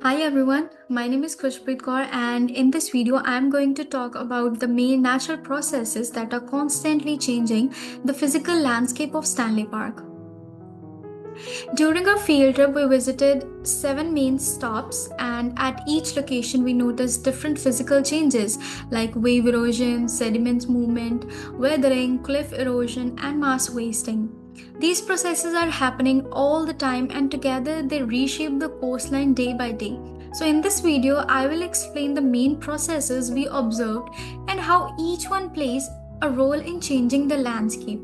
Hi everyone, my name is Khushpreet Kaur, and in this video I am going to talk about the main natural processes that are constantly changing the physical landscape of Stanley Park. During our field trip we visited 7 main stops, and at each location we noticed different physical changes like wave erosion, sediment movement, weathering, cliff erosion and mass wasting. These processes are happening all the time and together they reshape the coastline day by day. So, in this video, I will explain the main processes we observed and how each one plays a role in changing the landscape.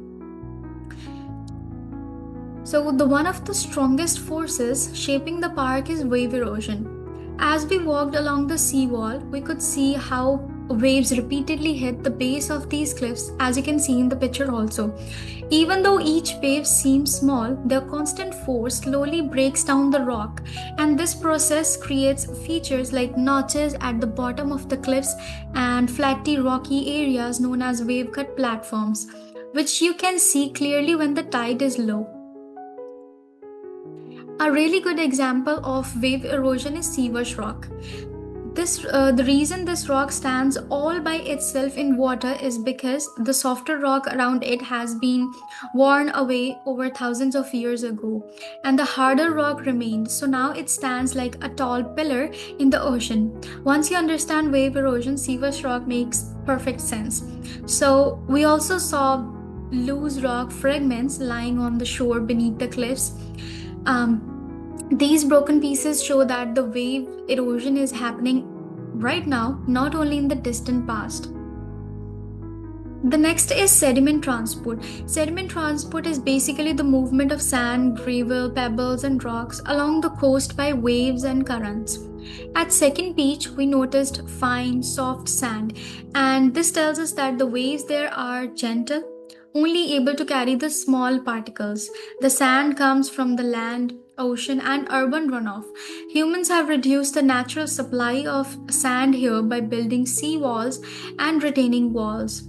So, the one of the strongest forces shaping the park is wave erosion. As we walked along the seawall, we could see how waves repeatedly hit the base of these cliffs, as you can see in the picture also. Even though each wave seems small, their constant force slowly breaks down the rock, and this process creates features like notches at the bottom of the cliffs and flatty rocky areas known as wave cut platforms, which you can see clearly when the tide is low. A really good example of wave erosion is Seawash Rock. The reason this rock stands all by itself in water is because the softer rock around it has been worn away over thousands of years ago, and the harder rock remained. So now it stands like a tall pillar in the ocean. Once you understand wave erosion, Seawash Rock makes perfect sense. So we also saw loose rock fragments lying on the shore beneath the cliffs. These broken pieces show that the wave erosion is happening right now, not only in the distant past. The next is sediment transport. Sediment transport is basically the movement of sand, gravel, pebbles, and rocks along the coast by waves and currents. At Second Beach, we noticed fine, soft sand, and this tells us that the waves there are gentle, only able to carry the small particles. The sand comes from the land, ocean, and urban runoff. Humans have reduced the natural supply of sand here by building sea walls and retaining walls.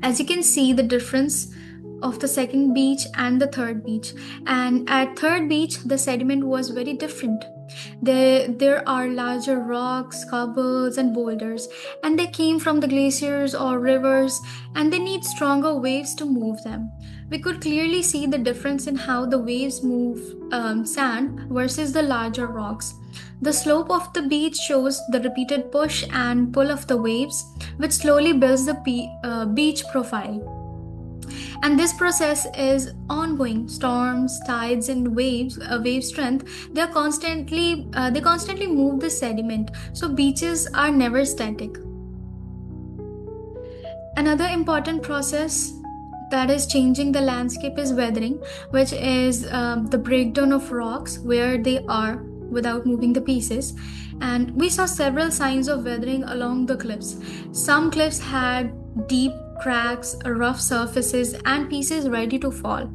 As you can see, the difference of the second beach and the third beach. And at third beach, the sediment was very different. There are larger rocks, cobbles, and boulders, and they came from the glaciers or rivers, and they need stronger waves to move them. We could clearly see the difference in how the waves move sand versus the larger rocks. The slope of the beach shows the repeated push and pull of the waves, which slowly builds the beach profile. And this process is ongoing. Storms, tides, and wave strength, they constantly move the sediment. So beaches are never static. Another important process that is changing the landscape is weathering, which is the breakdown of rocks where they are without moving the pieces. And we saw several signs of weathering along the cliffs. Some cliffs had deep cracks, rough surfaces, and pieces ready to fall.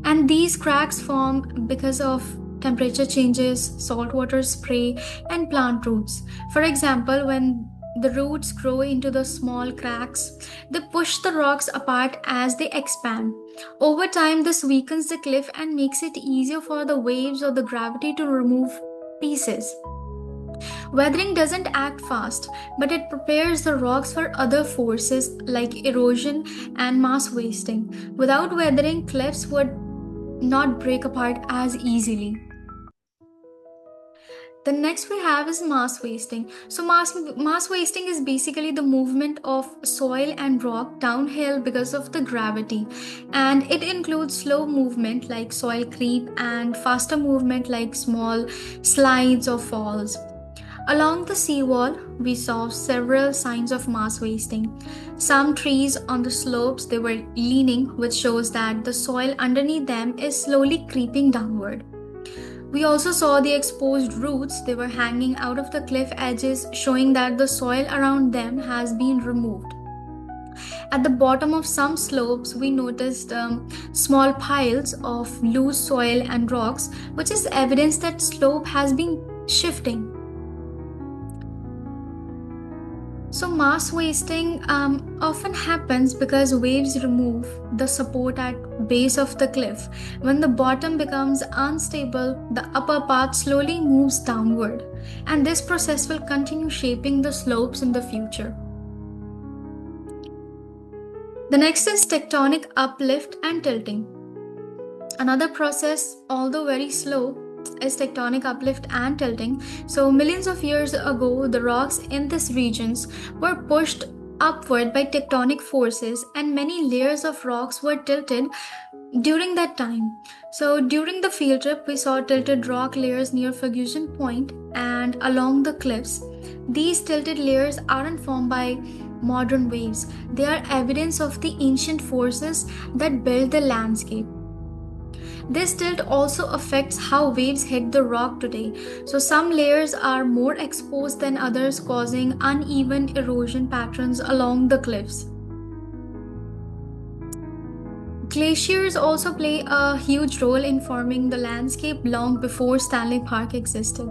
And these cracks form because of temperature changes, saltwater spray, and plant roots. For example, when the roots grow into the small cracks, they push the rocks apart as they expand. Over time, this weakens the cliff and makes it easier for the waves or the gravity to remove pieces. Weathering doesn't act fast, but it prepares the rocks for other forces like erosion and mass wasting. Without weathering, cliffs would not break apart as easily. The next we have is mass wasting. So mass wasting is basically the movement of soil and rock downhill because of the gravity, and it includes slow movement like soil creep and faster movement like small slides or falls. Along the seawall, we saw several signs of mass wasting. Some trees on the slopes they were leaning, which shows that the soil underneath them is slowly creeping downward. We also saw the exposed roots, they were hanging out of the cliff edges, showing that the soil around them has been removed. At the bottom of some slopes, we noticed small piles of loose soil and rocks, which is evidence that slope has been shifting. So, mass wasting often happens because waves remove the support at base of the cliff. When the bottom becomes unstable, the upper part slowly moves downward, and this process will continue shaping the slopes in the future. The next is tectonic uplift and tilting. Another process, although very slow, is tectonic uplift and tilting. So, millions of years ago, the rocks in these regions were pushed upward by tectonic forces, and many layers of rocks were tilted during that time. So, during the field trip, we saw tilted rock layers near Fusion Point and along the cliffs. These tilted layers aren't formed by modern waves, they are evidence of the ancient forces that built the landscape. This tilt also affects how waves hit the rock today. So, some layers are more exposed than others, causing uneven erosion patterns along the cliffs. Glaciers also play a huge role in forming the landscape long before Stanley Park existed.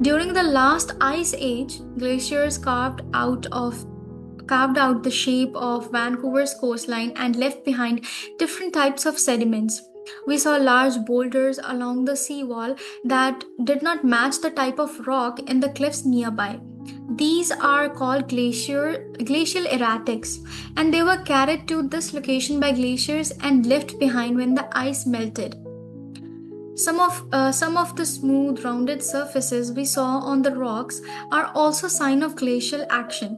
During the last ice age, glaciers carved out the shape of Vancouver's coastline and left behind different types of sediments. We saw large boulders along the seawall that did not match the type of rock in the cliffs nearby. These are called glacial erratics, and they were carried to this location by glaciers and left behind when the ice melted. Some of the smooth, rounded surfaces we saw on the rocks are also sign of glacial action.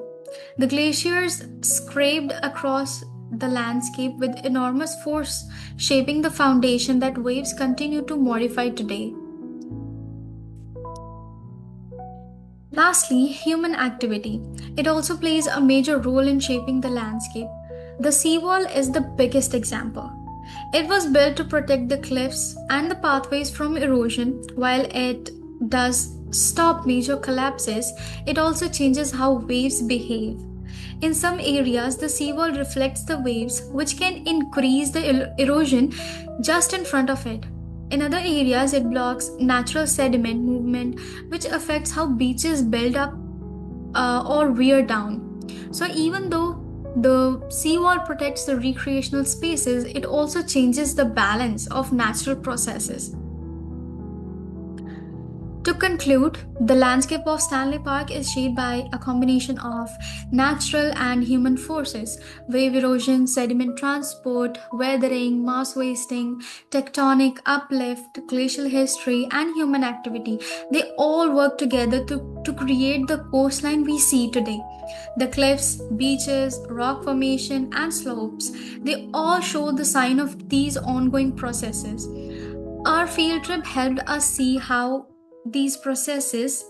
The glaciers scraped across the landscape with enormous force, shaping the foundation that waves continue to modify today. Lastly, human activity. It also plays a major role in shaping the landscape. The seawall is the biggest example. It was built to protect the cliffs and the pathways from erosion. While it does stop major collapses, it also changes how waves behave. In some areas, the seawall reflects the waves, which can increase the erosion just in front of it. In other areas, it blocks natural sediment movement, which affects how beaches build up or wear down. So, even though the seawall protects the recreational spaces, it also changes the balance of natural processes. To conclude, the landscape of Stanley Park is shaped by a combination of natural and human forces: wave erosion, sediment transport, weathering, mass wasting, tectonic uplift, glacial history, and human activity. They all work together to create the coastline we see today. The cliffs, beaches, rock formation, and slopes, they all show the sign of these ongoing processes. Our field trip helped us see how these processes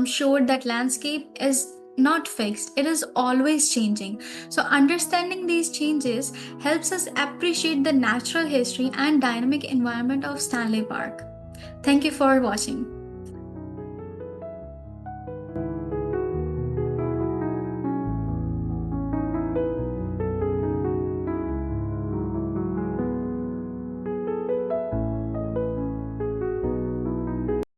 showed that landscape is not fixed, it is always changing. So understanding these changes helps us appreciate the natural history and dynamic environment of Stanley Park. Thank you for watching.